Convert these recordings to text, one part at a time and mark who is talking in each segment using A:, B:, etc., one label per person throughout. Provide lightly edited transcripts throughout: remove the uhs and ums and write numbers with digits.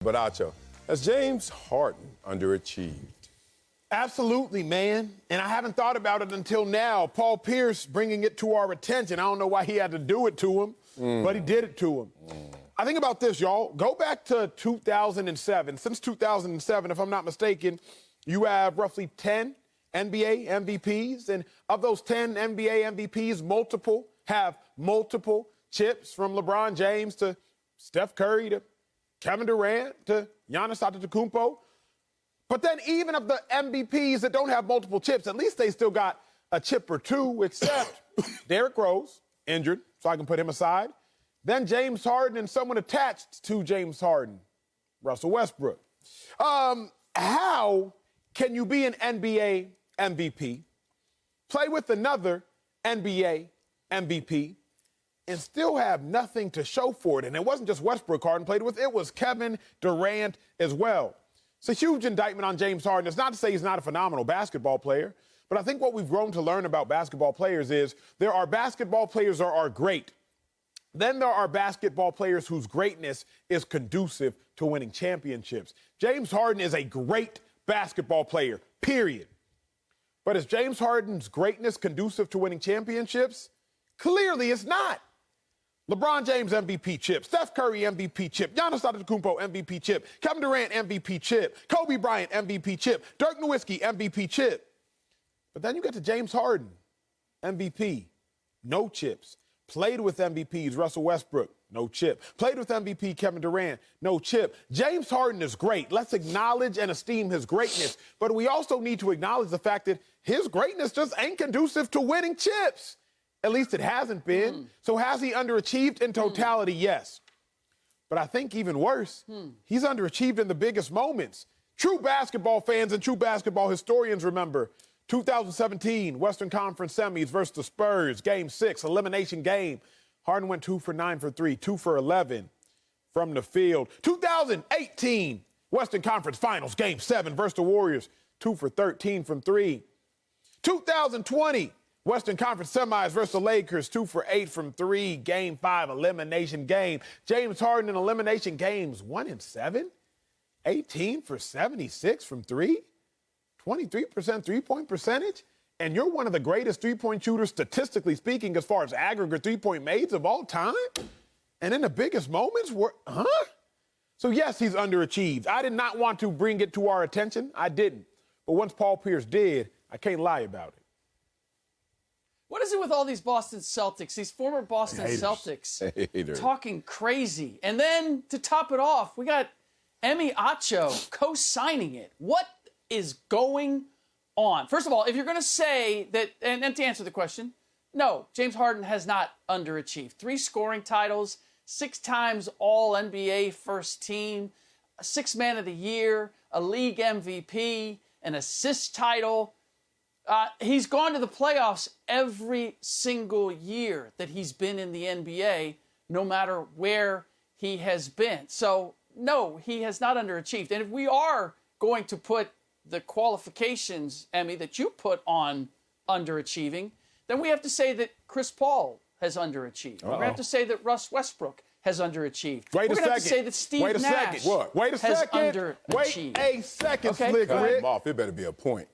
A: But Acho, has James Harden underachieved?
B: Absolutely, man. And I haven't thought about it until now. Paul Pierce bringing it to our attention. I don't know why he had to do it to him, but he did it to him. I think about this, y'all. Go back to 2007. Since 2007, if I'm not mistaken, you have roughly 10 NBA MVPs. And of those 10 NBA MVPs, multiple have multiple chips, from LeBron James to Steph Curry to Kevin Durant to Giannis Antetokounmpo. But then even of the MVPs that don't have multiple chips, at least they still got a chip or two, except Derrick Rose, injured, so I can put him aside. Then James Harden and someone attached to James Harden, Russell Westbrook. How can you be an NBA MVP, play with another NBA MVP, and still have nothing to show for it? And it wasn't just Westbrook Harden played with, it was Kevin Durant as well. It's a huge indictment on James Harden. It's not to say he's not a phenomenal basketball player, but I think what we've grown to learn about basketball players is there are basketball players that are great. Then there are basketball players whose greatness is conducive to winning championships. James Harden is a great basketball player, period. But is James Harden's greatness conducive to winning championships? Clearly it's not. LeBron James MVP chip, Steph Curry MVP chip, Giannis Antetokounmpo MVP chip, Kevin Durant MVP chip, Kobe Bryant MVP chip, Dirk Nowitzki MVP chip. But then you get to James Harden, MVP, no chips. Played with MVPs, Russell Westbrook, no chip. Played with MVP, Kevin Durant, no chip. James Harden is great. Let's acknowledge and esteem his greatness. But we also need to acknowledge the fact that his greatness just ain't conducive to winning chips. At least it hasn't been. So has he underachieved in totality? Yes. But I think even worse, he's underachieved in the biggest moments. True basketball fans and true basketball historians remember 2017 Western Conference semis versus the Spurs, Game 6, elimination game. Harden went 2 for 9 for 3, 2 for 11 from the field. 2018 Western Conference Finals, Game 7 versus the Warriors, 2 for 13 from 3. 2020 Western Conference semis versus the Lakers, 2 for 8 from 3, Game 5, elimination game. James Harden in elimination games, 1 in 7, 18 for 76 from 3, 23% three-point percentage, and you're one of the greatest three-point shooters, statistically speaking, as far as aggregate three-point mades of all time, and in the biggest moments, So yes, he's underachieved. I did not want to bring it to our attention. I didn't. But once Paul Pierce did, I can't lie about it.
C: What is it with all these Boston Celtics, these former Boston Celtics, talking crazy? And then to top it off, we got Acho co-signing it. What is going on? First of all, if you're going to say that, and to answer the question, no, James Harden has not underachieved. 3 scoring titles, 6 times All-NBA first team, a 6th Man of the Year, a league MVP, an assist title. He's gone to the playoffs every single year that he's been in the NBA, no matter where he has been. So, no, he has not underachieved. And if we are going to put the qualifications, Emmy, that you put on underachieving, then we have to say that Chris Paul has underachieved. We're going to have to say that Russ Westbrook has underachieved. We're going to have to say that Steve Nash has underachieved.
B: Wait a second,
C: Okay,
B: Slick Rick.
A: It better be a point.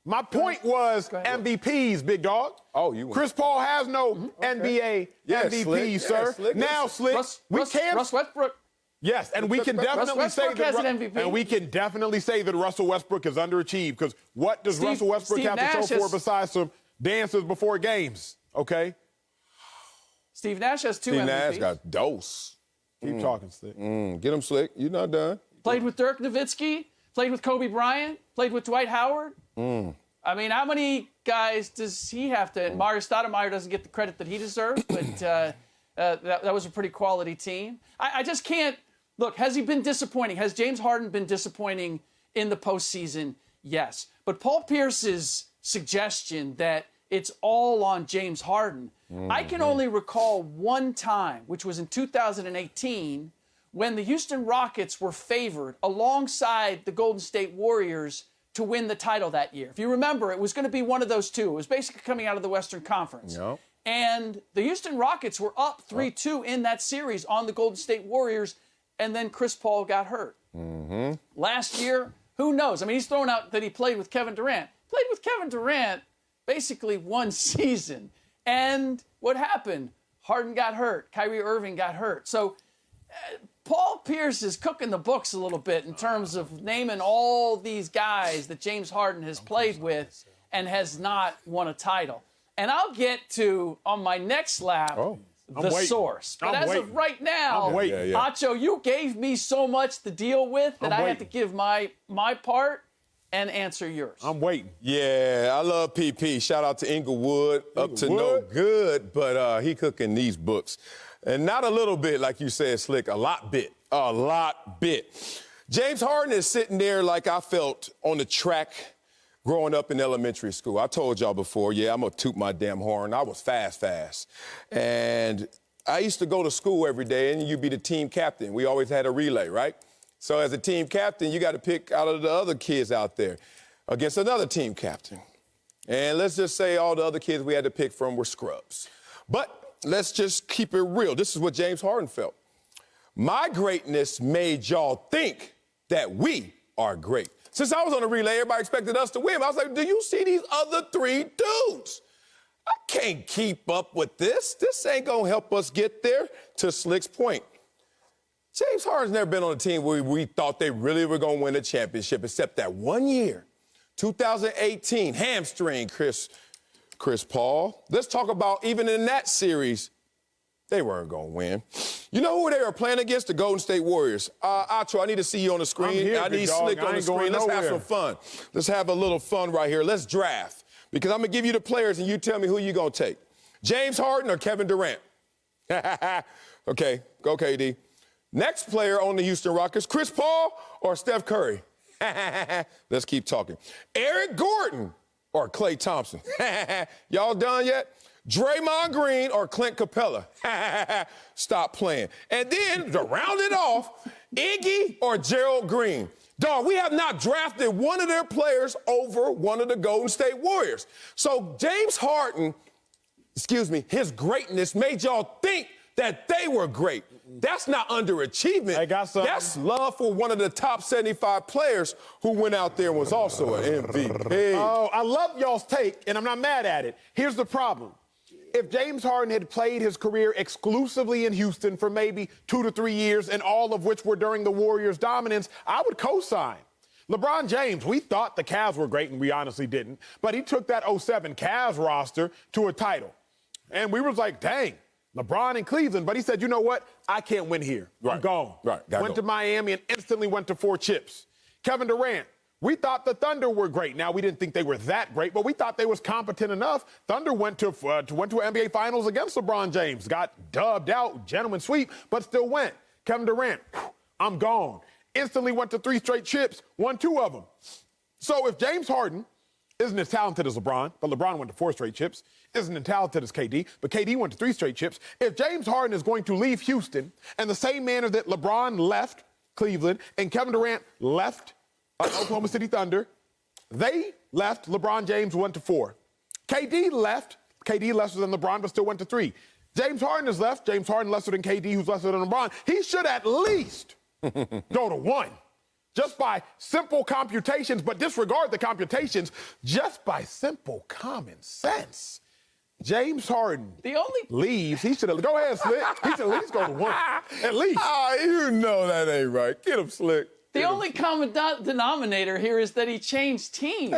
B: My point was MVPs, big dog.
A: Oh, you.
B: Chris Paul has no NBA MVP,
A: Slick.
B: sir.
A: Yeah, Slick.
B: Now, Slick,
C: Russ Westbrook.
B: Yes, and we can definitely say that.
C: Has an MVP.
B: And we can definitely say that Russell Westbrook is underachieved, because what does Russell Westbrook have to show for besides some dances before games? Okay.
C: Steve Nash has 2
A: Steve
C: MVPs.
A: Nash got dose.
B: Keep talking, Slick.
A: Get him, Slick. You're not done.
C: Played with Dirk Nowitzki. Played with Kobe Bryant. Played with Dwight Howard. I mean, how many guys does he have to? And Mario Stoudemire doesn't get the credit that he deserves, but that was a pretty quality team. I just can't. Look, has he been disappointing? Has James Harden been disappointing in the postseason? Yes. But Paul Pierce's suggestion that it's all on James Harden, I can only recall one time, which was in 2018, when the Houston Rockets were favored alongside the Golden State Warriors to win the title that year. If you remember, it was going to be one of those two. It was basically coming out of the Western Conference.
A: Yep.
C: And the Houston Rockets were up 3-2 in that series on the Golden State Warriors, and then Chris Paul got hurt. Last year, who knows? I mean, he's thrown out that he played with Kevin Durant. Played with Kevin Durant basically one season. And what happened? Harden got hurt. Kyrie Irving got hurt. So Paul Pierce is cooking the books a little bit in terms of naming all these guys that James Harden has played with and has not won a title. And I'll get to, on my next lap, the source. But as of right now, Acho, you gave me so much to deal with that I had to give my part and answer yours.
B: I'm waiting.
A: Yeah, I love PP. Shout out to Inglewood. Up to no good, but he cooking these books. And not a little bit, like you said, Slick, a lot bit. A lot bit. James Harden is sitting there like I felt on the track growing up in elementary school. I told y'all before, I'm going to toot my damn horn. I was fast. And I used to go to school every day, and you'd be the team captain. We always had a relay, right? So as a team captain, you got to pick out of the other kids out there against another team captain. And let's just say all the other kids we had to pick from were scrubs. But let's just keep it real. This is what James Harden felt. My greatness made y'all think that we are great. Since I was on the relay, everybody expected us to win. I was like, do you see these other three dudes? I can't keep up with this. This ain't going to help us get there. To Slick's point, James Harden's never been on a team where we thought they really were going to win a championship, except that 1 year, 2018, hamstring Chris Paul. Let's talk about even in that series, they weren't going to win. You know who they were playing against? The Golden State Warriors. Acho, I need to see you on the screen. I need Slick on the screen. Let's have some fun. Let's have a little fun right here. Let's draft. Because I'm going to give you the players, and you tell me who you're going to take. James Harden or Kevin Durant? Okay, go KD. Next player on the Houston Rockets, Chris Paul or Steph Curry? Let's keep talking. Eric Gordon or Klay Thompson? Y'all done yet? Draymond Green or Clint Capella? Stop playing. And then, to round it off, Iggy or Gerald Green? Dog, we have not drafted one of their players over one of the Golden State Warriors. So James Harden, his greatness made y'all think that they were great. That's not underachievement.
B: I got something.
A: That's love for one of the top 75 players who went out there and was also an MVP.
B: Oh, I love y'all's take, and I'm not mad at it. Here's the problem. If James Harden had played his career exclusively in Houston for maybe 2 to 3 years, and all of which were during the Warriors' dominance, I would co-sign. LeBron James, we thought the Cavs were great, and we honestly didn't, but he took that 07 Cavs roster to a title. And we was like, dang, LeBron in Cleveland. But he said, you know what? I can't win here. I'm gone. Went to Miami and instantly went to 4 chips. Kevin Durant. We thought the Thunder were great. Now, we didn't think they were that great, but we thought they was competent enough. Thunder went to an NBA Finals against LeBron James. Got dubbed out, gentleman sweep, but still went. Kevin Durant, I'm gone. Instantly went to 3 straight chips, won 2 of them. So if James Harden isn't as talented as LeBron, but LeBron went to 4 straight chips, isn't as talented as KD, but KD went to 3 straight chips, if James Harden is going to leave Houston in the same manner that LeBron left Cleveland and Kevin Durant left Oklahoma City Thunder, they left, LeBron James went to 4. KD left lesser than LeBron, but still went to 3. James Harden is left, James Harden lesser than KD, who's lesser than LeBron. He should at least go to 1. Just by simple computations, but disregard the computations, just by simple common sense. James Harden leaves. He should have, go ahead, Slick. He should at least go to 1. At least.
A: You know that ain't right. Get him, Slick.
C: The only common denominator here is that he changed teams.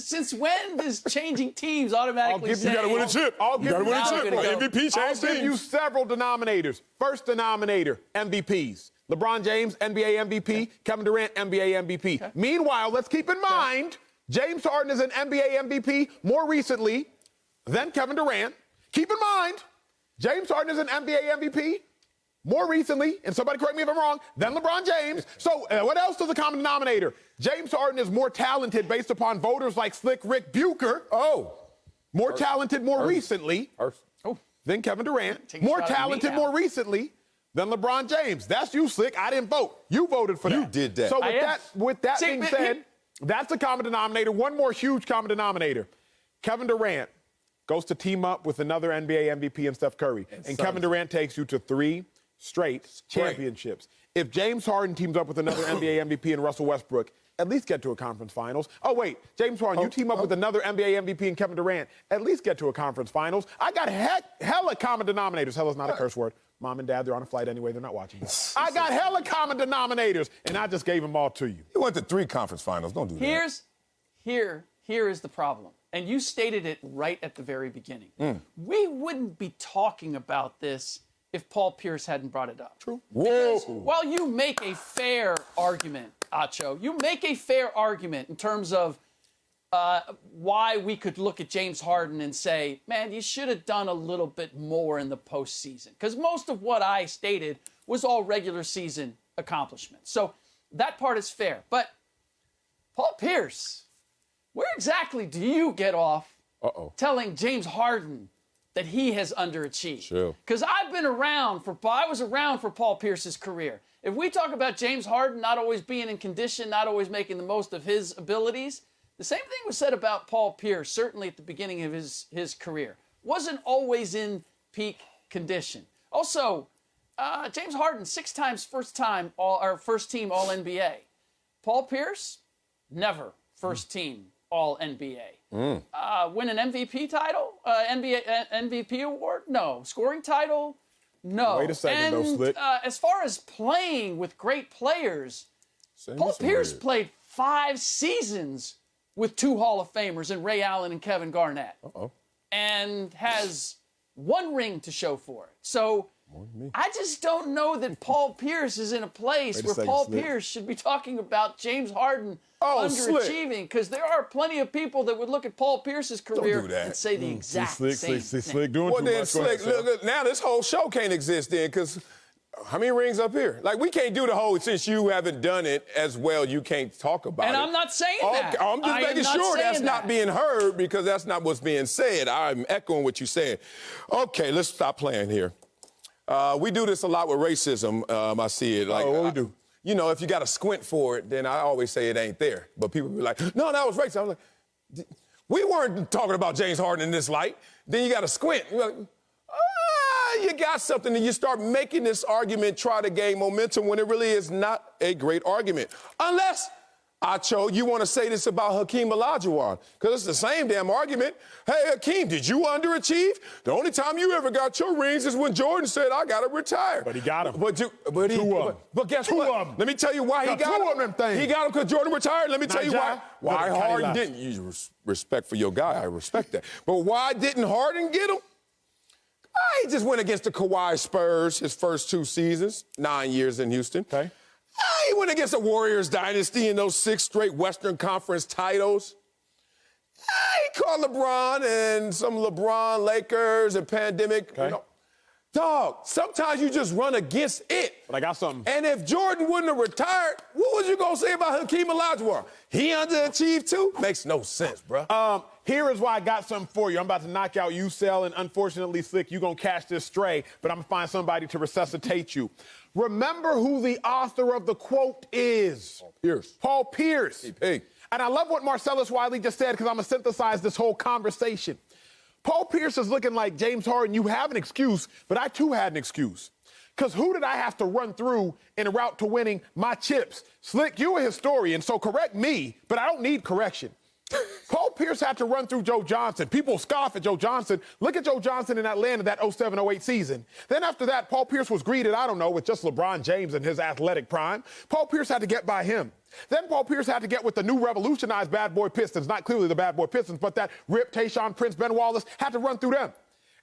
C: Since when does changing teams automatically say...
A: You got to win a chip.
B: I'll give
A: MVP change
B: I'll give you several denominators. First denominator, MVPs. LeBron James, NBA MVP. Kevin Durant, NBA MVP. Okay. Meanwhile, let's keep in mind, James Harden is an NBA MVP more recently than Kevin Durant. Keep in mind, James Harden is an NBA MVP more recently, and somebody correct me if I'm wrong, than LeBron James. So what else is the common denominator? James Harden is more talented based upon voters like Slick Rick Bucher. More talented more recently than Kevin Durant. More talented more recently than LeBron James. That's you, Slick. I didn't vote. You voted for that.
A: You did that.
B: So with that being said, that's the common denominator. One more huge common denominator. Kevin Durant goes to team up with another NBA MVP and Steph Curry. And Kevin Durant takes you to 3 straight championships. if James Harden teams up with another NBA MVP and Russell Westbrook, at least get to a conference finals. Oh, wait, James Harden, you team up with another NBA MVP and Kevin Durant, at least get to a conference finals. I got hella common denominators. Hella's not a curse word. Mom and Dad, they're on a flight anyway. They're not watching. I got hella common denominators, and I just gave them all to you.
A: He went to 3 conference finals. Don't do that.
C: Here is the problem. And you stated it right at the very beginning. We wouldn't be talking about this if Paul Pierce hadn't brought it up.
B: True.
C: Because while you make a fair argument, Acho, you make a fair argument in terms of why we could look at James Harden and say, man, you should have done a little bit more in the postseason. Because most of what I stated was all regular season accomplishments. So that part is fair. But Paul Pierce, where exactly do you get off telling James Harden that he has underachieved?
A: Sure.
C: Because I was around for Paul Pierce's career. If we talk about James Harden not always being in condition, not always making the most of his abilities, the same thing was said about Paul Pierce, certainly at the beginning of his career. Wasn't always in peak condition. Also, James Harden, 6 times first team All-NBA. Paul Pierce, never first team All-NBA. Win an MVP title? NBA MVP award? No. Scoring title? No.
B: Wait a second, though, Slick.
C: As far as playing with great players, Paul Pierce played 5 seasons with 2 Hall of Famers in Ray Allen and Kevin Garnett. And has 1 ring to show for it. So I just don't know that Paul Pierce is in a place where Paul Pierce should be talking about James Harden underachieving, because there are plenty of people that would look at Paul Pierce's career and say the exact same thing.
B: Slick doing
A: Well,
B: too
A: then,
B: much.
A: Slick, look, now this whole show can't exist then, because how many rings up here? Like, we can't do the whole, since you haven't done it as well, you can't talk about it.
C: And I'm not saying that.
A: I'm just making sure that's not being heard, because that's not what's being said. I'm echoing what you said. Okay, let's stop playing here. We do this a lot with racism. I see it. Like,
B: what we do?
A: You know, if you got to squint for it, then I always say it ain't there. But people be like, no, that was racist. I'm like, we weren't talking about James Harden in this light. Then you got to squint. You're like, you got something, and you start making this argument, try to gain momentum when it really is not a great argument. Unless, Acho, you want to say this about Hakeem Olajuwon, because it's the same damn argument. Hey, Hakeem, did you underachieve? The only time you ever got your rings is when Jordan said, I got to retire.
B: But he got them.
A: But guess what? Let me tell you why he got them. He got them because Jordan retired. Let me tell you why Harden didn't. You respect for your guy, I respect that. But why didn't Harden get them? He just went against the Kawhi Spurs his first 2 seasons, 9 years in Houston.
B: Okay.
A: He went against the Warriors dynasty in those 6 straight Western Conference titles. He called LeBron and some LeBron Lakers and pandemic.
B: Okay.
A: You know. Dog, sometimes you just run against it.
B: But I got something.
A: And if Jordan wouldn't have retired, what was you going to say about Hakeem Olajuwon? He underachieved too? Makes no sense, bro.
B: Here is why I got something for you. I'm about to knock out UCell, and unfortunately, Slick, you're going to catch this stray, but I'm going to find somebody to resuscitate you. Remember who the author of the quote is.
A: Paul Pierce.
B: Paul Pierce.
A: Hey.
B: And I love what Marcellus Wiley just said, because I'm going to synthesize this whole conversation. Paul Pierce is looking like, James Harden, you have an excuse, but I too had an excuse. Because who did I have to run through in a route to winning my chips? Slick, you're a historian, so correct me, but I don't need correction. Paul Pierce had to run through Joe Johnson. People scoff at Joe Johnson. Look at Joe Johnson in Atlanta that 07-08 season. Then after that, Paul Pierce was greeted, I don't know, with just LeBron James in his athletic prime. Paul Pierce had to get by him. Then Paul Pierce had to get with the new revolutionized bad boy Pistons, not clearly the bad boy Pistons, but that Rip, Tayshaun Prince, Ben Wallace, had to run through them.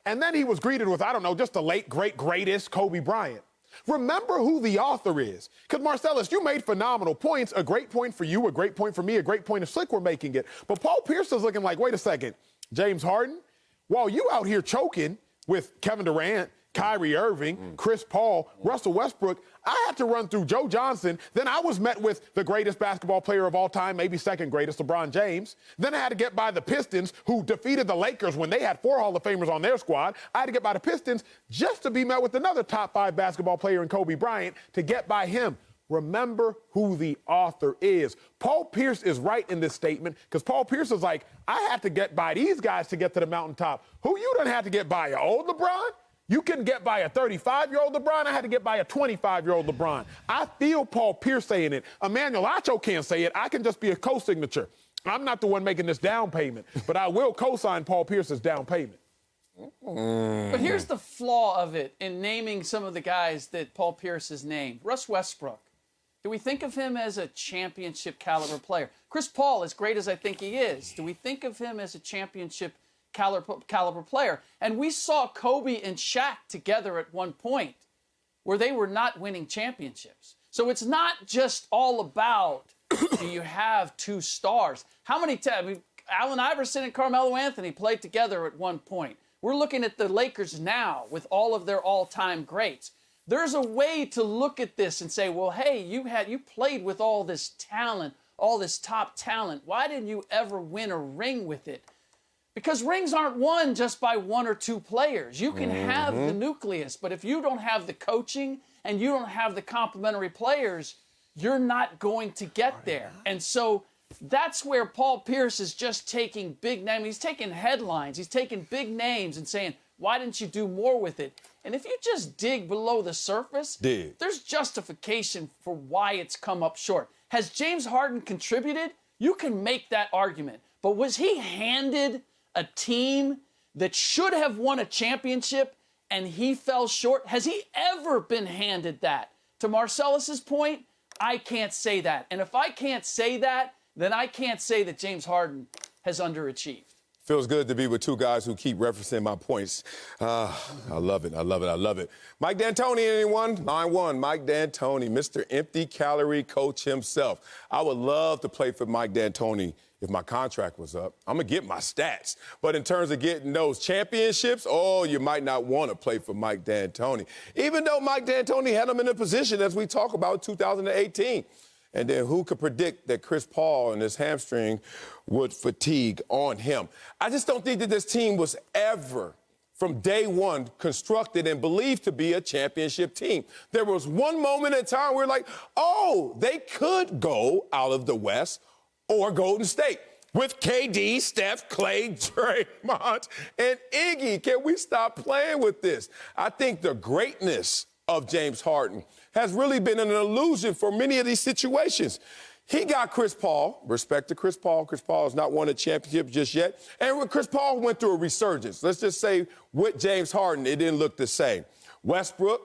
B: And then he was greeted with, I don't know, just the late, greatest Kobe Bryant. Remember who the author is. Because, Marcellus, you made phenomenal points. A great point for you, a great point for me, a great point if Slick were making it. But Paul Pierce is looking like, wait a second, James Harden, while you out here choking with Kevin Durant, Kyrie Irving, Chris Paul, Russell Westbrook, I had to run through Joe Johnson. Then I was met with the greatest basketball player of all time, maybe second greatest, LeBron James. Then I had to get by the Pistons, who defeated the Lakers when they had 4 Hall of Famers on their squad. I had to get by the Pistons just to be met with another top 5 basketball player in Kobe Bryant to get by him. Remember who the author is. Paul Pierce is right in this statement, because Paul Pierce is like, I had to get by these guys to get to the mountaintop. Who you done had to get by? Your old LeBron? You couldn't get by a 35-year-old LeBron. I had to get by a 25-year-old LeBron. I feel Paul Pierce saying it. Emmanuel Acho can't say it. I can just be a co-signature. I'm not the one making this down payment, but I will co-sign Paul Pierce's down payment.
C: But here's the flaw of it in naming some of the guys that Paul Pierce has named. Russ Westbrook. Do we think of him as a championship caliber player? Chris Paul, as great as I think he is, do we think of him as a championship caliber player? And we saw Kobe and Shaq together at one point where they were not winning championships. So it's not just all about do you have two stars. How many times? I mean, Allen Iverson and Carmelo Anthony played together at one point. We're looking at the Lakers now with all of their all-time greats. There's a way to look at this and say, well, hey, you played with all this talent, all this top talent. Why didn't you ever win a ring with it? Because rings aren't won just by one or two players. You can have the nucleus, but if you don't have the coaching and you don't have the complementary players, you're not going to get there. And so that's where Paul Pierce is just taking big names. He's taking headlines. He's taking big names and saying, why didn't you do more with it? And if you just dig below the surface, there's justification for why it's come up short. Has James Harden contributed? You can make that argument. But was he handed a team that should have won a championship and he fell short? Has he ever been handed that? To Marcellus's point, I can't say that. And if I can't say that, then I can't say that James Harden has underachieved.
A: Feels good to be with two guys who keep referencing my points. I love it. I love it. I love it. Mike D'Antoni, anyone? Line one, Mike D'Antoni, Mr. Empty Calorie Coach himself. I would love to play for Mike D'Antoni if my contract was up. I'm going to get my stats. But in terms of getting those championships, oh, you might not want to play for Mike D'Antoni. Even though Mike D'Antoni had him in a position, as we talk about, 2018. And then who could predict that Chris Paul and his hamstring would fatigue on him? I just don't think that this team was ever, from day one, constructed and believed to be a championship team. There was one moment in time where we're like, oh, they could go out of the West or Golden State with KD, Steph, Clay, Draymond, and Iggy. Can we stop playing with this? I think the greatness of James Harden has really been an illusion for many of these situations. He got Chris Paul. Respect to Chris Paul. Chris Paul has not won a championship just yet. And when Chris Paul went through a resurgence, let's just say with James Harden, it didn't look the same. Westbrook,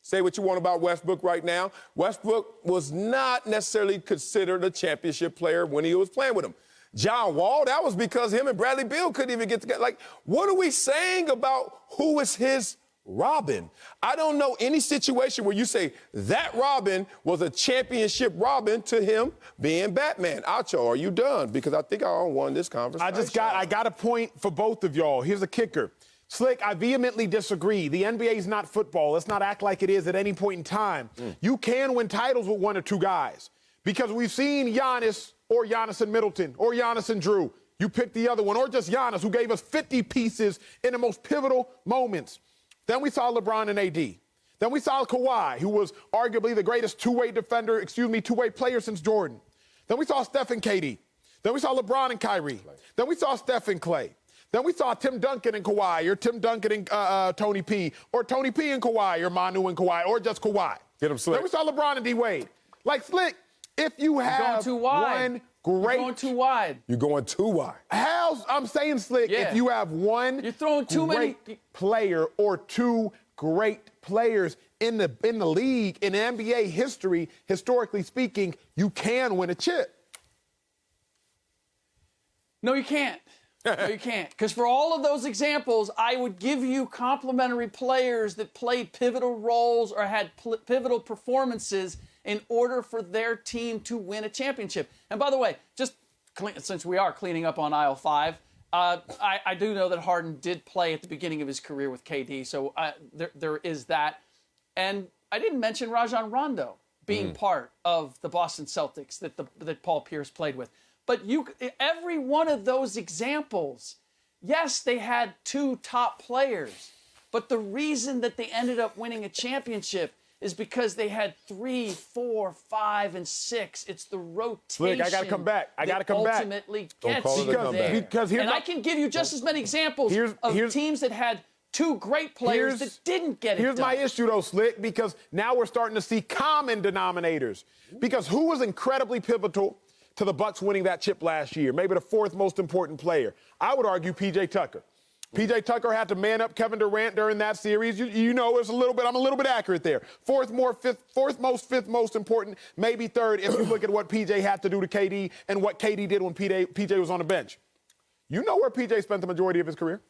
A: say what you want about Westbrook right now. Westbrook was not necessarily considered a championship player when he was playing with him. John Wall, that was because him and Bradley Beal couldn't even get together. Like, what are we saying about who is his Robin? I don't know any situation where you say that Robin was a championship Robin to him being Batman. Acho, are you done? Because I think I won this conversation.
B: I got a point for both of y'all. Here's a kicker. Slick, I vehemently disagree. The NBA is not football. Let's not act like it is at any point in time. You can win titles with one or two guys because we've seen Giannis or Giannis and Middleton or Giannis and Drew. You pick the other one, or just Giannis, who gave us 50 pieces in the most pivotal moments. Then we saw LeBron and AD. Then we saw Kawhi, who was arguably the greatest two-way player since Jordan. Then we saw Steph and KD. Then we saw LeBron and Kyrie. Then we saw Steph and Clay. Then we saw Tim Duncan and Kawhi, or Tim Duncan and Tony P, or Tony P and Kawhi, or Manu and Kawhi, or just Kawhi.
A: Get him, Slick.
B: Then we saw LeBron and D-Wade. Like, Slick, if you have one great...
C: You're going too wide.
A: You're going too wide.
B: I'm saying, Slick, if you have one
C: You're throwing too many
B: player or two great players in the league, in NBA history, historically speaking, you can win a chip.
C: No, you can't. No, you can't. Because for all of those examples, I would give you complementary players that played pivotal roles or had pivotal performances in order for their team to win a championship. And by the way, just since we are cleaning up on aisle 5, I do know that Harden did play at the beginning of his career with KD, so there is that. And I didn't mention Rajon Rondo being part of the Boston Celtics that Paul Pierce played with. But every one of those examples, yes, they had two top players, but the reason that they ended up winning a championship is because they had 3, 4, 5, and 6. It's the rotation.
B: Look, I got to come back.
C: Ultimately gets you there.
B: Because
C: and I can give you just as many examples of teams that had two great players that didn't get it
B: Here's
C: done.
B: my issue, though, Slick, because now we're starting to see common denominators. Because who was incredibly pivotal to the Bucks winning that chip last year? Maybe the fourth most important player. I would argue P.J. Tucker. P.J. Tucker had to man up Kevin Durant during that series. You know, it's I'm a little bit accurate there. Fifth most important, maybe third if you look at what P.J. had to do to KD and what KD did when P.J. was on the bench. You know where P.J. spent the majority of his career?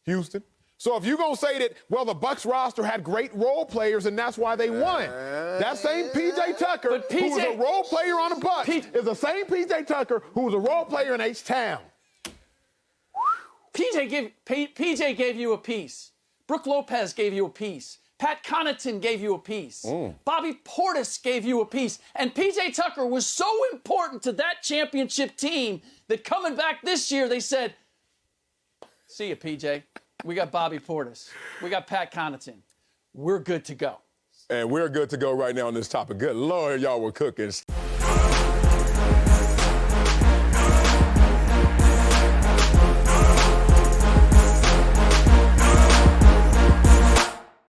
B: Houston. So if you're going to say that, well, the Bucks roster had great role players and that's why they won, that same P.J. Tucker, who was a role player on the Bucks, is the same P.J. Tucker who was a role player in H-Town.
C: PJ gave you a piece. Brook Lopez gave you a piece. Pat Connaughton gave you a piece. Bobby Portis gave you a piece. And PJ Tucker was so important to that championship team that coming back this year, they said, see you, PJ. We got Bobby Portis. We got Pat Connaughton. We're good to go.
A: And we're good to go right now on this topic. Good Lord, y'all were cooking.